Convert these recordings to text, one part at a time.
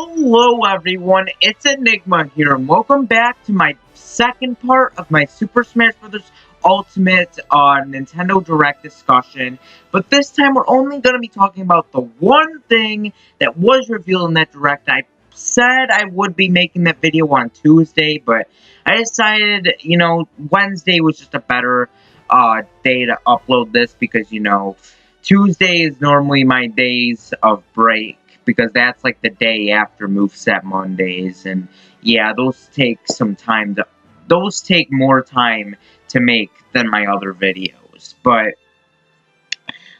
Hello everyone, it's Enigma here, and welcome back to my second part of my Super Smash Bros. Ultimate Nintendo Direct discussion. But this time we're only going to be talking about the one thing that was revealed in that Direct. I said I would be making that video on Tuesday, but I decided, Wednesday was just a better day to upload this because, Tuesday is normally my days of break, because that's like the day after Moveset Mondays, and yeah, those take more time to make than my other videos. But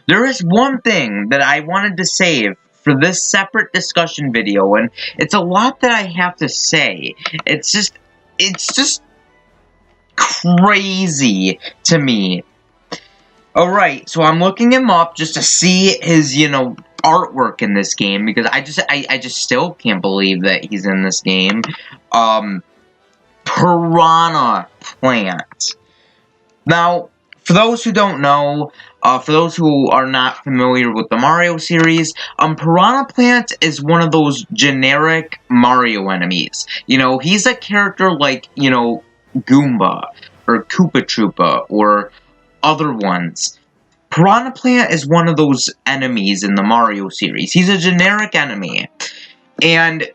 there is one thing that I wanted to save for this separate discussion video, and it's a lot that I have to say. It's just crazy to me. Alright, so I'm looking him up just to see his, artwork in this game, because I just still can't believe that he's in this game. Piranha Plant. Now, for those who don't know, for those who are not familiar with the Mario series, Piranha Plant is one of those generic Mario enemies. He's a character like, Goomba, or Koopa Troopa, or other ones. Piranha Plant is one of those enemies in the Mario series. He's a generic enemy. And,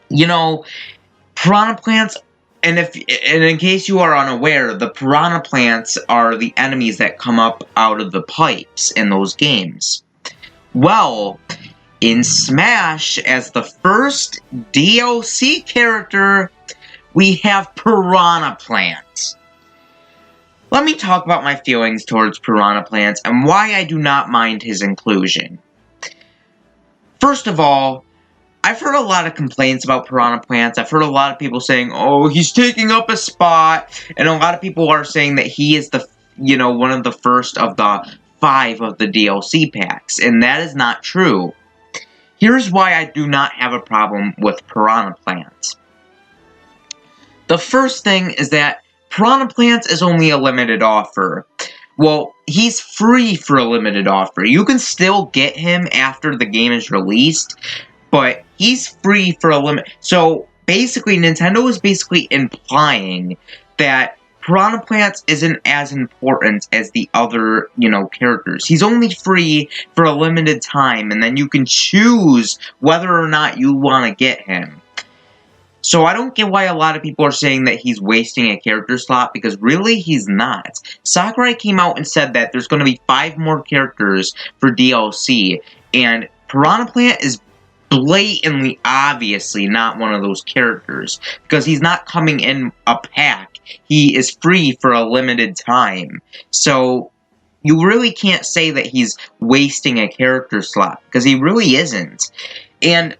Piranha Plants, and in case you are unaware, the Piranha Plants are the enemies that come up out of the pipes in those games. Well, in Smash, as the first DLC character, we have Piranha Plant. Let me talk about my feelings towards Piranha Plants and why I do not mind his inclusion. First of all, I've heard a lot of complaints about Piranha Plants. I've heard a lot of people saying, oh, he's taking up a spot, and a lot of people are saying that he is the, one of the first of the 5 of the DLC packs, and that is not true. Here's why I do not have a problem with Piranha Plants. The first thing is that Piranha Plants is only a limited offer. Well, he's free for a limited offer. You can still get him after the game is released, but he's free for a limit. So, basically, Nintendo is basically implying that Piranha Plants isn't as important as the other, characters. He's only free for a limited time, and then you can choose whether or not you want to get him. So I don't get why a lot of people are saying that he's wasting a character slot, because really he's not. Sakurai came out and said that there's going to be 5 more characters for DLC, and Piranha Plant is blatantly, obviously not one of those characters, because he's not coming in a pack. He is free for a limited time. So you really can't say that he's wasting a character slot, because he really isn't. And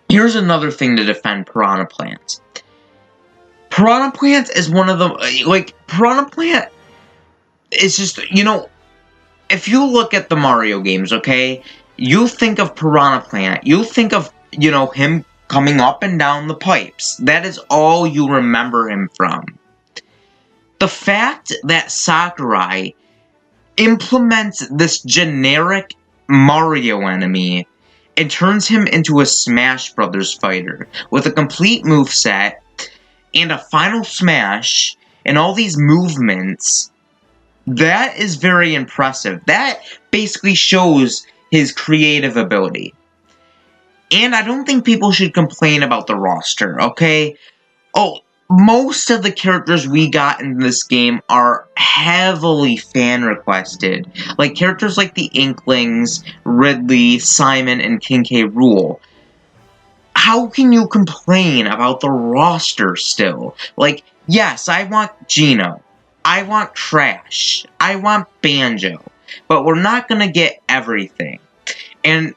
here's another thing to defend Piranha Plant. Piranha Plant is one of the, Piranha Plant is just, if you look at the Mario games, okay, you think of Piranha Plant, you think of, him coming up and down the pipes. That is all you remember him from. The fact that Sakurai implements this generic Mario enemy and turns him into a Smash Brothers fighter with a complete moveset and a final smash and all these movements, that is very impressive. That basically shows his creative ability. And I don't think people should complain about the roster, okay? Oh, most of the characters we got in this game are heavily fan-requested. Like, characters like the Inklings, Ridley, Simon, and King K. Rool. How can you complain about the roster still? Like, yes, I want Geno. I want Crash. I want Banjo. But we're not gonna get everything. And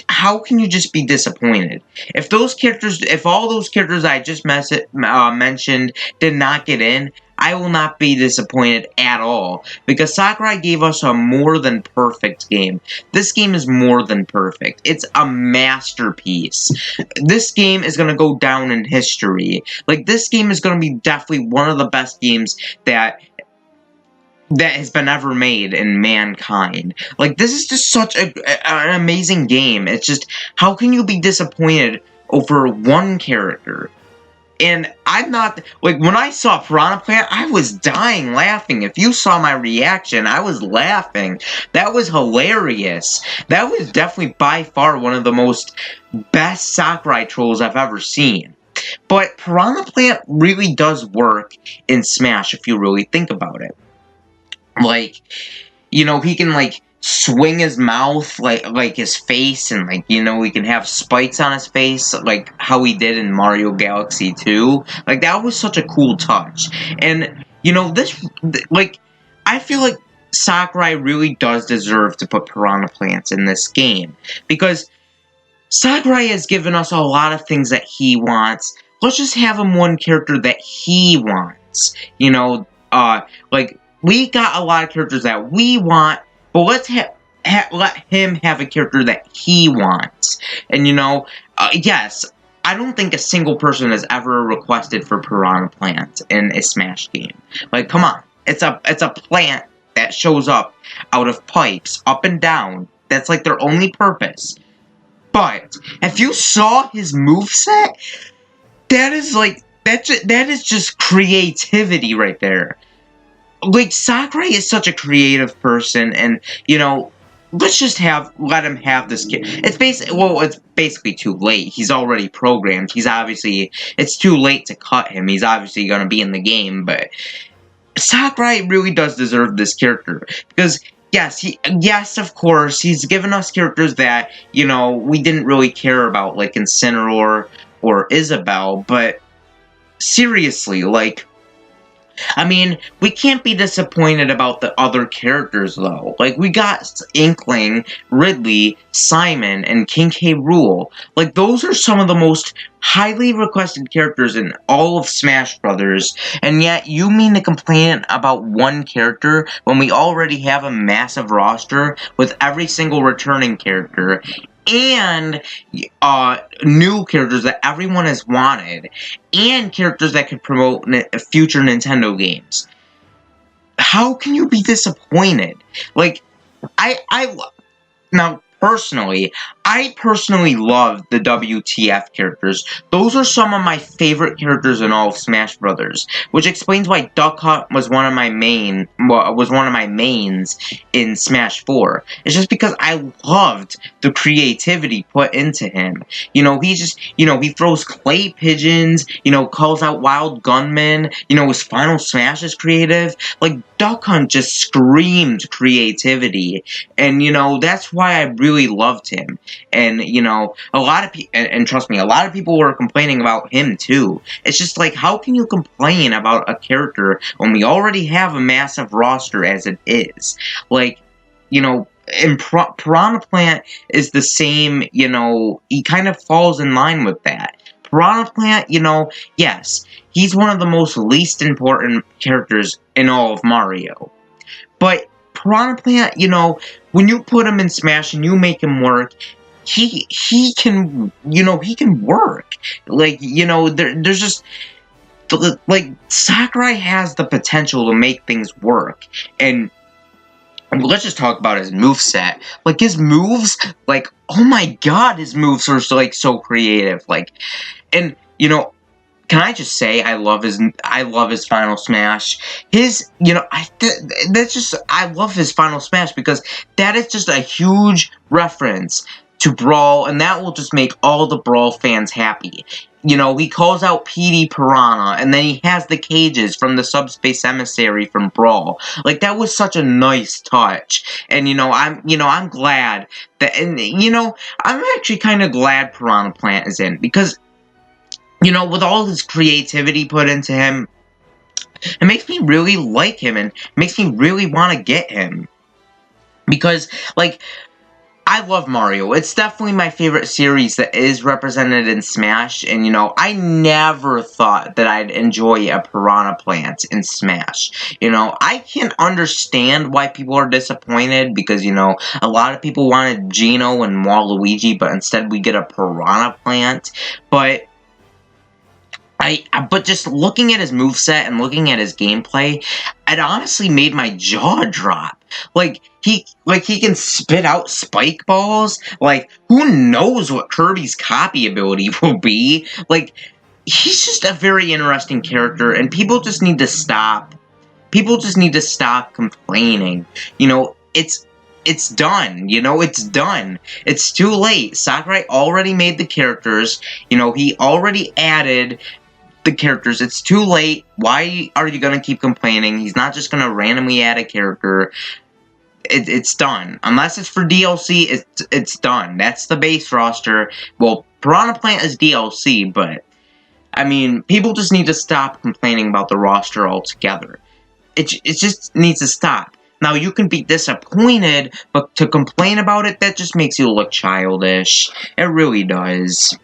how can you just be disappointed? If all those characters I just mentioned did not get in, I will not be disappointed at all, because Sakurai gave us a more than perfect game. This game is more than perfect. It's a masterpiece. This game is going to go down in history. Like, this game is going to be definitely one of the best games that that has been ever made in mankind. Like, this is just such an amazing game. It's just, how can you be disappointed over one character? And I'm not, like, when I saw Piranha Plant, I was dying laughing. If you saw my reaction, I was laughing. That was hilarious. That was definitely by far one of the most best Sakurai trolls I've ever seen. But Piranha Plant really does work in Smash if you really think about it. Like, you know, he can, like, swing his mouth, like his face, and, like, you know, he can have spikes on his face, like how he did in Mario Galaxy 2. Like, that was such a cool touch. And, you know, like, I feel like Sakurai really does deserve to put Piranha Plants in this game. Because Sakurai has given us a lot of things that he wants. Let's just have him one character that he wants. You know, like, we got a lot of characters that we want, but let's let him have a character that he wants. And, you know, yes, I don't think a single person has ever requested for Piranha Plant in a Smash game. Like, come on. It's a plant that shows up out of pipes, up and down. That's, like, their only purpose. But, if you saw his moveset, that is, like, that is just creativity right there. Like, Sakurai is such a creative person, and, you know, let's just let him have this kid. It's basically too late. He's already programmed. It's too late to cut him. He's obviously gonna be in the game, but Sakurai really does deserve this character, because yes, of course, he's given us characters that, you know, we didn't really care about, like Incineroar or Isabelle, but seriously, like, I mean, we can't be disappointed about the other characters, though. Like, we got Inkling, Ridley, Simon, and King K. Rool. Like, those are some of the most highly requested characters in all of Smash Brothers, and yet you mean to complain about one character when we already have a massive roster with every single returning character, and new characters that everyone has wanted, and characters that could promote future Nintendo games. How can you be disappointed? Like, now, I personally love the WTF characters. Those are some of my favorite characters in all of Smash Brothers, which explains why Duck Hunt was one of my mains in Smash 4. It's just because I loved the creativity put into him. You know, he throws clay pigeons, you know, calls out wild gunmen, you know, his final smash is creative. Like, Duck Hunt just screamed creativity, and, you know, that's why I really loved him. And, you know, a lot of people, and trust me, a lot of people were complaining about him too. It's just like, how can you complain about a character when we already have a massive roster as it is? Like, you know, and Piranha Plant is the same, you know, he kind of falls in line with that. Piranha Plant, you know, yes, he's one of the most least important characters in all of Mario. But Piranha Plant, you know, when you put him in Smash and you make him work, he can, you know, he can work. Like, you know, there's just, like, Sakurai has the potential to make things work. And let's just talk about his moveset. Like, his moves, like, oh my god, his moves are, like, so creative. Like, and, you know, can I just say I love his Final Smash. You know, I love his Final Smash because that is just a huge reference to Brawl, and that will just make all the Brawl fans happy. You know, he calls out Petey Piranha, and then he has the cages from the Subspace Emissary from Brawl. Like, that was such a nice touch. And, you know, I'm glad that, and, you know, I'm actually kind of glad Piranha Plant is in, because, you know, with all his creativity put into him, it makes me really like him, and makes me really want to get him. Because, like, I love Mario. It's definitely my favorite series that is represented in Smash, and, you know, I never thought that I'd enjoy a Piranha Plant in Smash. You know, I can understand why people are disappointed, because, you know, a lot of people wanted Geno and Waluigi, but instead we get a Piranha Plant. But but just looking at his moveset and looking at his gameplay, it honestly made my jaw drop. Like he can spit out spike balls. Like, who knows what Kirby's copy ability will be? Like, he's just a very interesting character, and people just need to stop. People just need to stop complaining. You know, it's done. You know, it's done. It's too late. Sakurai already made the characters. You know, he already added the characters. It's too late. Why are you gonna keep complaining? He's not just gonna randomly add a character. It's done. Unless it's for DLC, it's done. That's the base roster. Well, Piranha Plant is DLC, but I mean, people just need to stop complaining about the roster altogether. It just needs to stop. Now, you can be disappointed, but to complain about it, that just makes you look childish. It really does.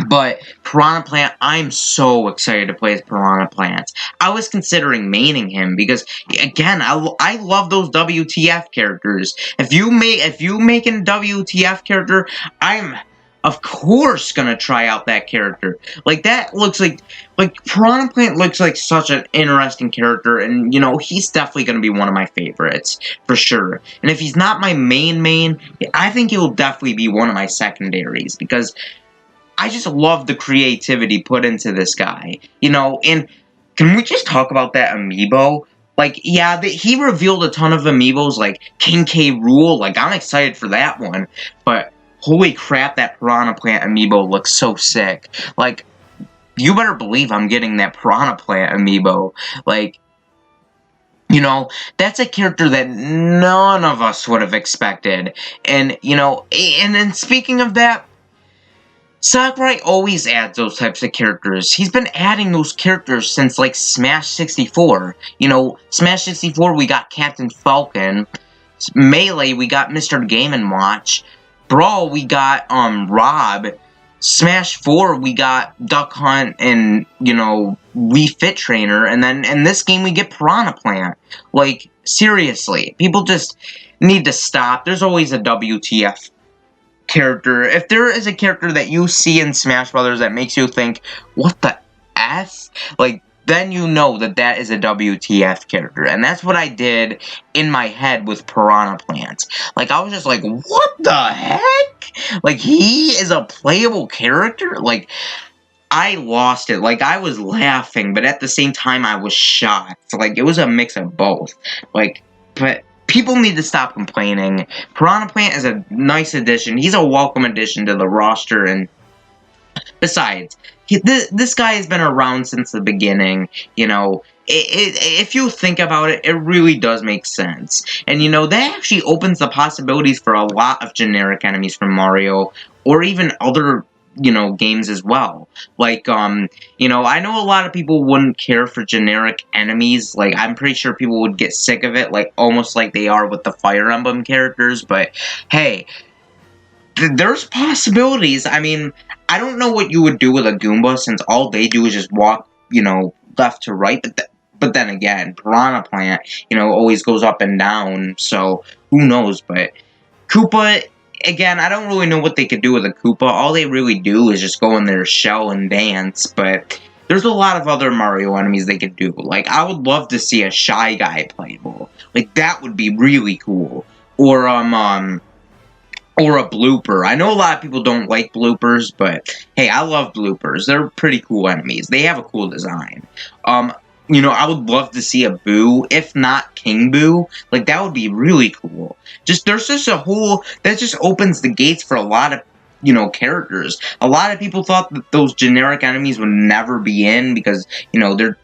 But Piranha Plant, I'm so excited to play as Piranha Plant. I was considering maining him because, again, I love those WTF characters. If you make a WTF character, I'm of course gonna try out that character. Like, that looks like Piranha Plant looks like such an interesting character, and you know, he's definitely gonna be one of my favorites for sure. And if he's not my main, I think he'll definitely be one of my secondaries because I just love the creativity put into this guy. You know, and can we just talk about that amiibo? Like, yeah, he revealed a ton of amiibos, like King K. Rool. Like, I'm excited for that one, but holy crap, that Piranha Plant amiibo looks so sick. Like, you better believe I'm getting that Piranha Plant amiibo. Like, you know, that's a character that none of us would have expected. And, you know, and then speaking of that, Sakurai always adds those types of characters. He's been adding those characters since, like, Smash 64. You know, Smash 64, we got Captain Falcon. Melee, we got Mr. Game & Watch. Brawl, we got, Rob. Smash 4, we got Duck Hunt and, you know, Wii Fit Trainer. And then in this game, we get Piranha Plant. Like, seriously, people just need to stop. There's always a WTF character. If there is a character that you see in Smash Brothers that makes you think, what the F? Like, then you know that that is a WTF character. And that's what I did in my head with Piranha Plant. Like, I was just like, what the heck? Like, he is a playable character? Like, I lost it. Like, I was laughing, but at the same time, I was shocked. Like, it was a mix of both. Like, but people need to stop complaining. Piranha Plant is a nice addition. He's a welcome addition to the roster, and besides, this guy has been around since the beginning. You know, if you think about it, it really does make sense. And, you know, that actually opens the possibilities for a lot of generic enemies from Mario, or even other, you know, games as well. Like, you know, I know a lot of people wouldn't care for generic enemies. Like, I'm pretty sure people would get sick of it, like, almost like they are with the Fire Emblem characters, but, hey, there's possibilities. I mean, I don't know what you would do with a Goomba, since all they do is just walk, you know, left to right, but then again, Piranha Plant, you know, always goes up and down, so who knows, but Koopa, again, I don't really know what they could do with a Koopa. All they really do is just go in their shell and dance, but there's a lot of other Mario enemies they could do. Like, I would love to see a Shy Guy playable. Like, that would be really cool. Or a blooper. I know a lot of people don't like bloopers, but hey, I love bloopers. They're pretty cool enemies. They have a cool design. You know, I would love to see a Boo, if not King Boo. Like, that would be really cool. There's just a whole, that just opens the gates for a lot of, you know, characters. A lot of people thought that those generic enemies would never be in because, you know, they're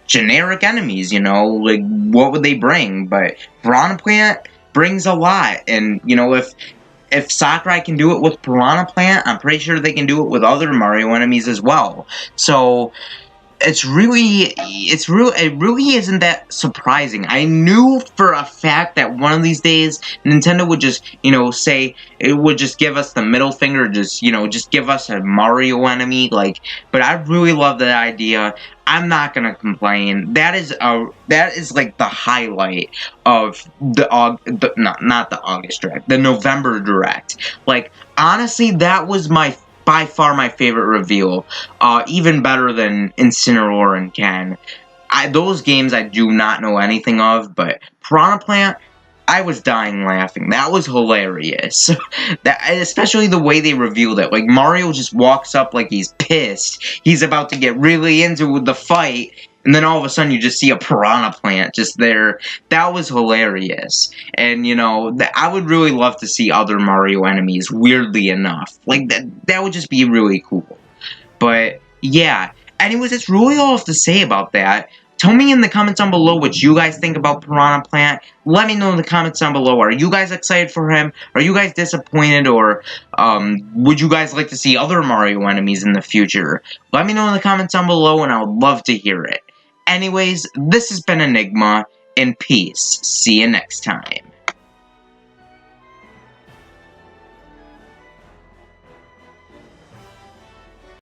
generic enemies, you know, like, what would they bring? But Piranha Plant brings a lot, and, you know, if Sakurai can do it with Piranha Plant, I'm pretty sure they can do it with other Mario enemies as well. So it really isn't that surprising. I knew for a fact that one of these days Nintendo would just, you know, say, it would just give us the middle finger, just, you know, just give us a Mario enemy, like, but I really love that idea. I'm not gonna complain. That is like the highlight of not the August Direct, the November Direct. Like, honestly, that was my by far my favorite reveal. Even better than Incineroar and Ken. Those games I do not know anything of, but Piranha Plant, I was dying laughing. That was hilarious. Especially the way they revealed it. Like, Mario just walks up like he's pissed. He's about to get really into the fight, and then all of a sudden you just see a Piranha Plant just there. That was hilarious. And, you know, I would really love to see other Mario enemies, weirdly enough. Like, that would just be really cool. But, yeah. Anyways, that's really all I have to say about that. Tell me in the comments down below what you guys think about Piranha Plant. Let me know in the comments down below. Are you guys excited for him? Are you guys disappointed? Or would you guys like to see other Mario enemies in the future? Let me know in the comments down below, and I would love to hear it. Anyways, this has been Enigma, and peace. See you next time.